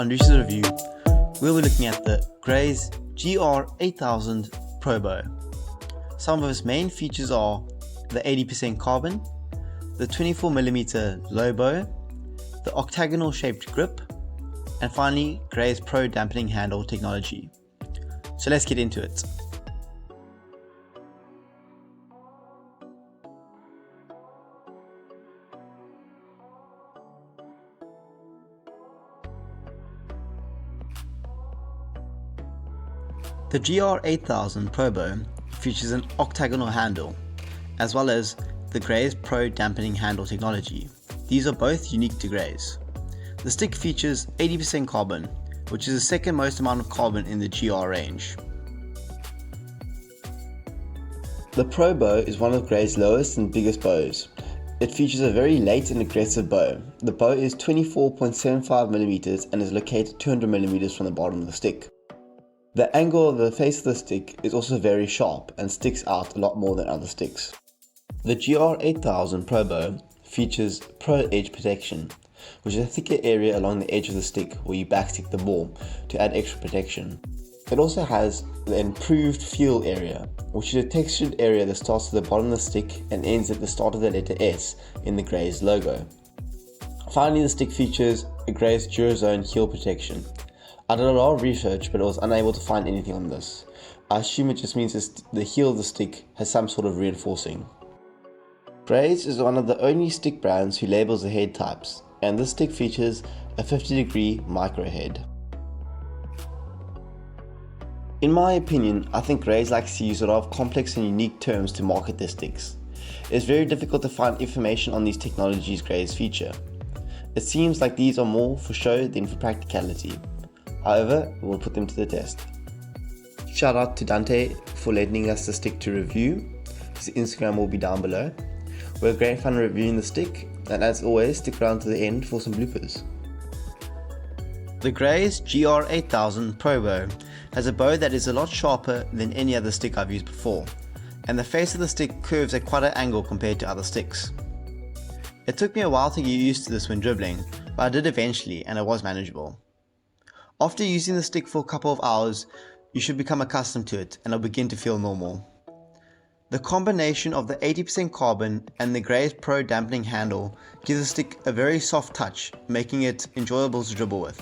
on Reeces review, we'll be looking at the Reeces GR8000 Probow. Some of its main features are the 80% carbon, the 24mm low bow, the octagonal shaped grip, and finally Reeces Pro dampening handle technology. So let's get into it. The GR8000 Probow features an octagonal handle, as well as the Reeces Pro dampening handle technology. These are both unique to Reeces. The stick features 80% carbon, which is the second most amount of carbon in the GR range. The Probow is one of Reeces' lowest and biggest bows. It features a very late and aggressive bow. The bow is 24.75mm and is located 200mm from the bottom of the stick. The angle of the face of the stick is also very sharp and sticks out a lot more than other sticks. The GR8000 Probow features Pro Edge protection, which is a thicker area along the edge of the stick where you backstick the ball to add extra protection. It also has the improved feel area, which is a textured area that starts at the bottom of the stick and ends at the start of the letter S in the Reeces logo. Finally, the stick features a Reeces Durezone heel protection. I did a lot of research, but I was unable to find anything on this. I assume it just means the heel of the stick has some sort of reinforcing. Reeces is one of the only stick brands who labels the head types, and this stick features a 50-degree micro head. In my opinion, I think Reeces likes to use a lot of complex and unique terms to market their sticks. It's very difficult to find information on these technologies Reeces feature. It seems like these are more for show than for practicality. However, we'll put them to the test. Shout out to Dante for lending us the stick to review. His Instagram will be down below. We had great fun reviewing the stick, and as always, stick around to the end for some bloopers. The Reeces GR8000 Probow has a bow that is a lot sharper than any other stick I've used before, and the face of the stick curves at quite an angle compared to other sticks. It took me a while to get used to this when dribbling, but I did eventually, and it was manageable. After using the stick for a couple of hours, you should become accustomed to it and it'll begin to feel normal. The combination of the 80% carbon and the Reeces Pro dampening handle gives the stick a very soft touch, making it enjoyable to dribble with.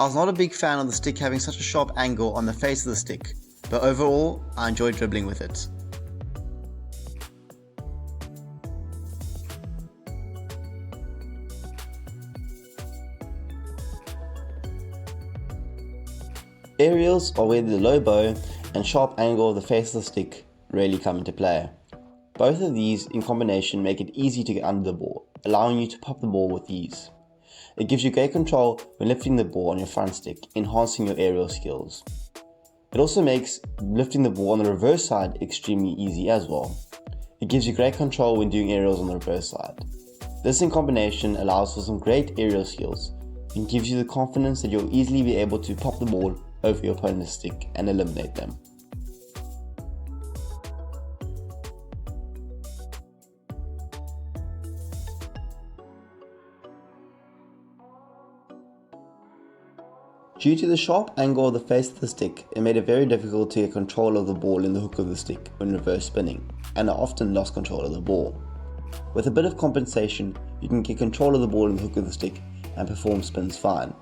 I was not a big fan of the stick having such a sharp angle on the face of the stick, but overall I enjoyed dribbling with it. Aerials are where the low bow and sharp angle of the face of the stick really come into play. Both of these in combination make it easy to get under the ball, allowing you to pop the ball with ease. It gives you great control when lifting the ball on your front stick, enhancing your aerial skills. It also makes lifting the ball on the reverse side extremely easy as well. It gives you great control when doing aerials on the reverse side. This in combination allows for some great aerial skills and gives you the confidence that you'll easily be able to pop the ball over your opponent's stick and eliminate them. Due to the sharp angle of the face of the stick, it made it very difficult to get control of the ball in the hook of the stick when reverse spinning, and I often lost control of the ball. With a bit of compensation, you can get control of the ball in the hook of the stick and perform spins fine.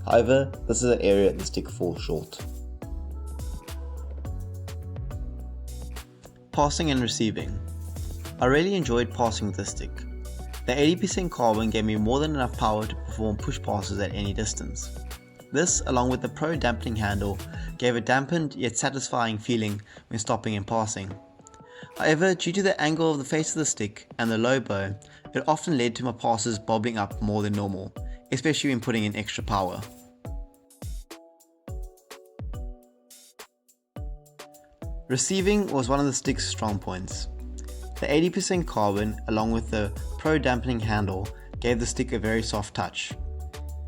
However, this is an area the stick falls short. Passing and receiving. I really enjoyed passing with this stick. The 80% carbon gave me more than enough power to perform push passes at any distance. This, along with the Pro dampening handle, gave a dampened yet satisfying feeling when stopping and passing. However, due to the angle of the face of the stick and the low bow, it often led to my passes bobbling up more than normal, especially when putting in extra power. Receiving was one of the stick's strong points. The 80% carbon along with the Pro dampening handle gave the stick a very soft touch,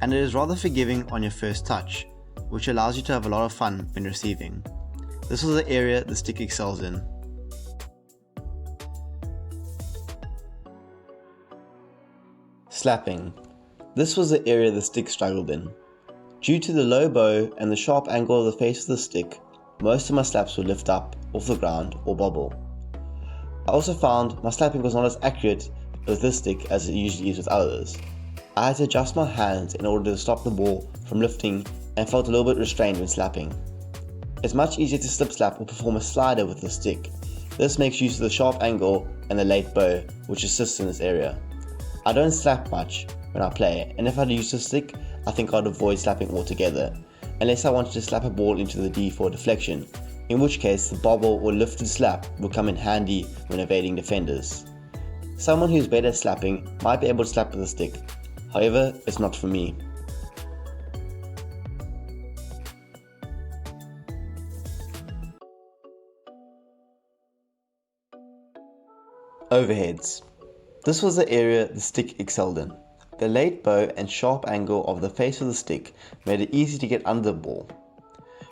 and it is rather forgiving on your first touch, which allows you to have a lot of fun when receiving. This was the area the stick excels in. Slapping. This was the area the stick struggled in. Due to the low bow and the sharp angle of the face of the stick, most of my slaps will lift up off the ground or bobble. I also found my slapping was not as accurate with this stick as it usually is with others. I had to adjust my hands in order to stop the ball from lifting and felt a little bit restrained when slapping. It's much easier to slip slap or perform a slider with the stick. This makes use of the sharp angle and the late bow, which assists in this area. I don't slap much when I play, and if I'd use the stick, I think I'd avoid slapping altogether, unless I wanted to slap a ball into the D for a deflection, in which case the bobble or lifted slap will come in handy when evading defenders. Someone who's better at slapping might be able to slap with a stick, however, it's not for me. Overheads. This was the area the stick excelled in. The late bow and sharp angle of the face of the stick made it easy to get under the ball.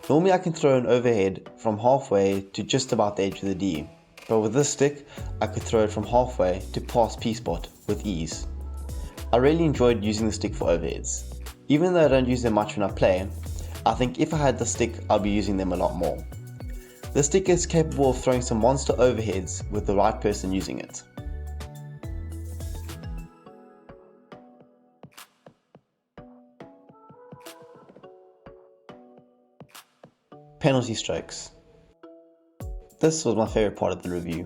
Normally I can throw an overhead from halfway to just about the edge of the D, but with this stick I could throw it from halfway to past P-spot with ease. I really enjoyed using the stick for overheads. Even though I don't use them much when I play, I think if I had the stick I'd be using them a lot more. The stick is capable of throwing some monster overheads with the right person using it. Penalty strokes. This was my favorite part of the review.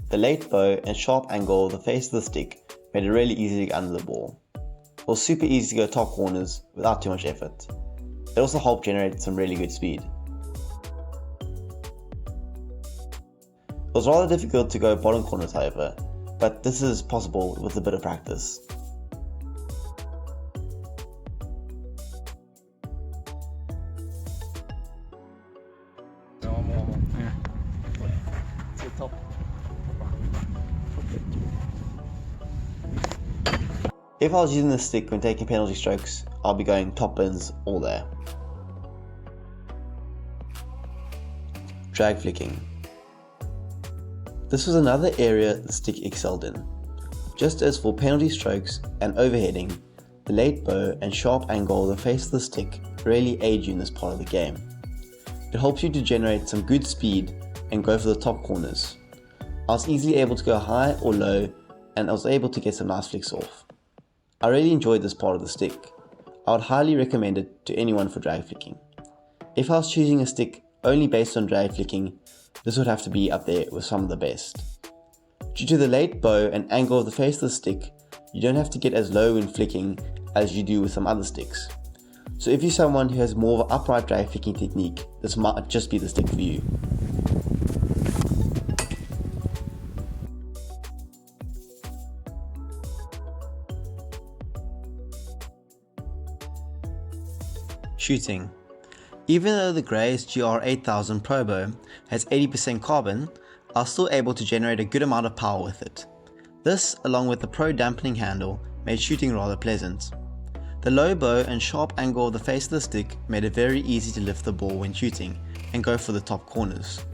The late bow and sharp angle of the face of the stick made it really easy to get under the ball. It was super easy to go top corners without too much effort. It also helped generate some really good speed. It was rather difficult to go bottom corners however, but this is possible with a bit of practice. If I was using the stick when taking penalty strokes, I'll be going top bins all there. Drag flicking. This was another area the stick excelled in. Just as for penalty strokes and overheading, the late bow and sharp angle of the face of the stick really aid you in this part of the game. It helps you to generate some good speed and go for the top corners. I was easily able to go high or low, and I was able to get some nice flicks off. I really enjoyed this part of the stick. I would highly recommend it to anyone for drag flicking. If I was choosing a stick only based on drag flicking, this would have to be up there with some of the best. Due to the late bow and angle of the face of the stick, you don't have to get as low when flicking as you do with some other sticks. So if you're someone who has more of an upright drag flicking technique, this might just be the stick for you. Shooting. Even though the Grey's GR8000 Probow has 80% carbon, I was still able to generate a good amount of power with it. This, along with the Pro dampening handle, made shooting rather pleasant. The low bow and sharp angle of the face of the stick made it very easy to lift the ball when shooting and go for the top corners.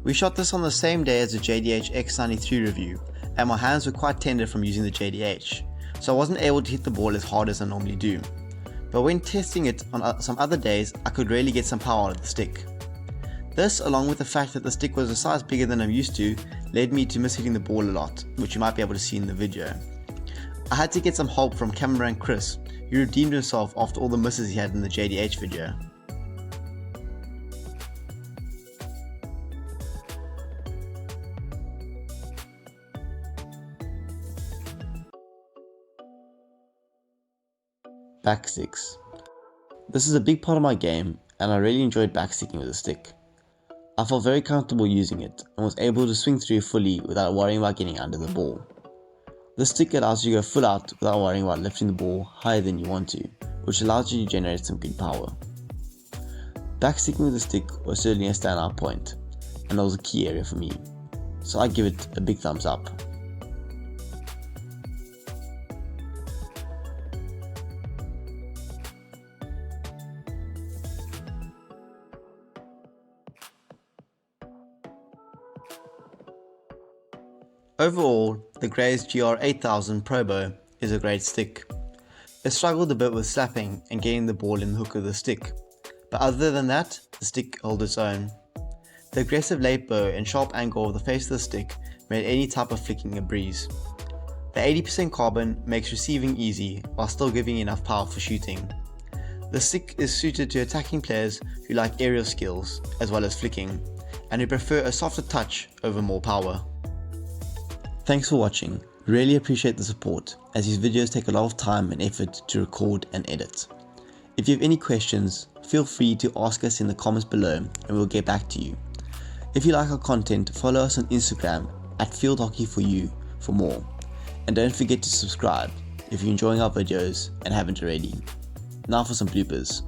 We shot this on the same day as the JDH X93 review, and my hands were quite tender from using the JDH, so I wasn't able to hit the ball as hard as I normally do. But when testing it on some other days, I could really get some power out of the stick. This, along with the fact that the stick was a size bigger than I'm used to, led me to miss hitting the ball a lot, which you might be able to see in the video. I had to get some help from cameraman Chris, who redeemed himself after all the misses he had in the JDH video. Backsticks. This is a big part of my game, and I really enjoyed backsticking with a stick. I felt very comfortable using it and was able to swing through fully without worrying about getting under the ball. This stick allows you to go full out without worrying about lifting the ball higher than you want to, which allows you to generate some good power. Backsticking with a stick was certainly a standout point, and that was a key area for me, so I give it a big thumbs up. Overall, the Grey's GR8000 Probow is a great stick. It struggled a bit with slapping and getting the ball in the hook of the stick, but other than that, the stick held its own. The aggressive late bow and sharp angle of the face of the stick made any type of flicking a breeze. The 80% carbon makes receiving easy while still giving enough power for shooting. The stick is suited to attacking players who like aerial skills as well as flicking, and who prefer a softer touch over more power. Thanks for watching. Really appreciate the support, as these videos take a lot of time and effort to record and edit. If you have any questions, feel free to ask us in the comments below and we'll get back to you. If you like our content, follow us on Instagram @FieldHockey4U for more. And don't forget to subscribe if you're enjoying our videos and haven't already. Now for some bloopers.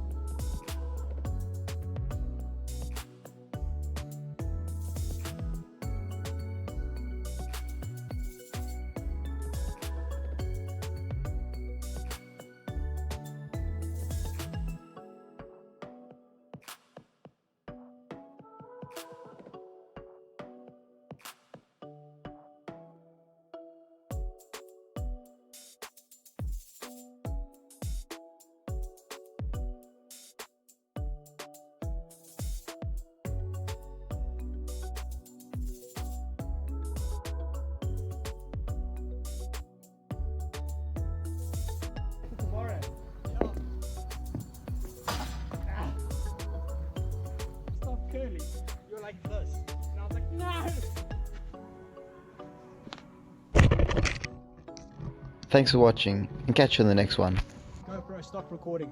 Stop curling. You're like this. And I was like, no! Thanks for watching and catch you on the next one. GoPro, stop recording.